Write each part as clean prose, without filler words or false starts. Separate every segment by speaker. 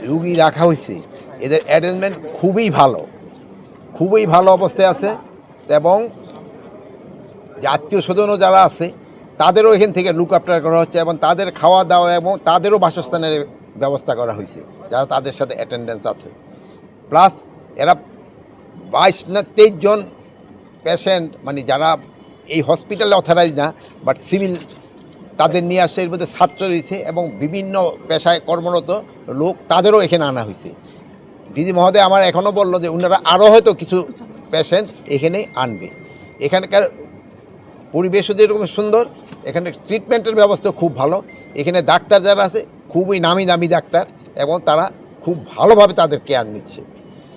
Speaker 1: রুগী রাখা হয়েছে, এদের অ্যারেঞ্জমেন্ট খুবই ভালো অবস্থায় আছে এবং আত্মীয় স্বজনও যারা আছে তাদেরও এখান থেকে লুক আফটার করা হচ্ছে এবং তাদের খাওয়া দাওয়া এবং তাদেরও বাসস্থানের ব্যবস্থা করা হয়েছে যারা তাদের সাথে অ্যাটেন্ডেন্স আছে। প্লাস এরা 22 না 23 জন পেশেন্ট মানে যারা এই হসপিটালে অথরাইজ না বাট সিভিল তাদের নিয়ে আসে, এর মধ্যে ছাত্র রয়েছে এবং বিভিন্ন পেশায় কর্মরত লোক তাদেরও এখানে আনা হয়েছে। দিদি মহোদয় আমার এখনও বললো যে ওনারা আরও হয়তো কিছু পেশেন্ট এখানে আনবে। এখানকার পরিবেশও যেরকম সুন্দর, এখানে ট্রিটমেন্টের ব্যবস্থা খুব ভালো। এখানে ডাক্তার যারা আছে খুবই নামি দামি ডাক্তার এবং তারা খুব ভালোভাবে তাদের কেয়ার নিচ্ছে।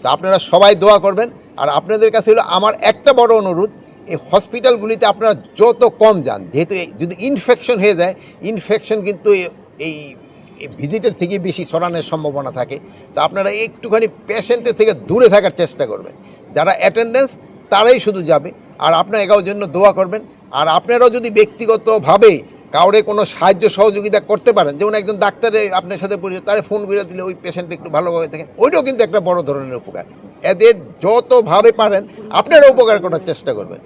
Speaker 1: তো আপনারা সবাই দোয়া করবেন। আর আপনাদের কাছে হলো আমার একটা বড় অনুরোধ, এই হসপিটালগুলিতে আপনারা যত কম যান, যেহেতু যদি ইনফেকশন হয়ে যায়, ইনফেকশন কিন্তু এই ভিজিটের থেকে বেশি ছড়ানোর সম্ভাবনা থাকে। তো আপনারা একটুখানি পেশেন্টের থেকে দূরে থাকার চেষ্টা করবেন। যারা অ্যাটেন্ডেন্স তারাই শুধু যাবে। আর আপনারা এগারোর জন্য দোয়া করবেন। আর আপনারাও যদি ব্যক্তিগতভাবে কাউরে কোনো সাহায্য সহযোগিতা করতে পারেন, যেমন একজন ডাক্তারে আপনার সাথে পরিচিত, তারে ফোন করে দিলে ওই পেশেন্ট একটু ভালোভাবে থাকেন, ওইটাও কিন্তু একটা বড় ধরনের উপকার। এদের যতভাবে পারেন আপনারা উপকার করার চেষ্টা করবেন।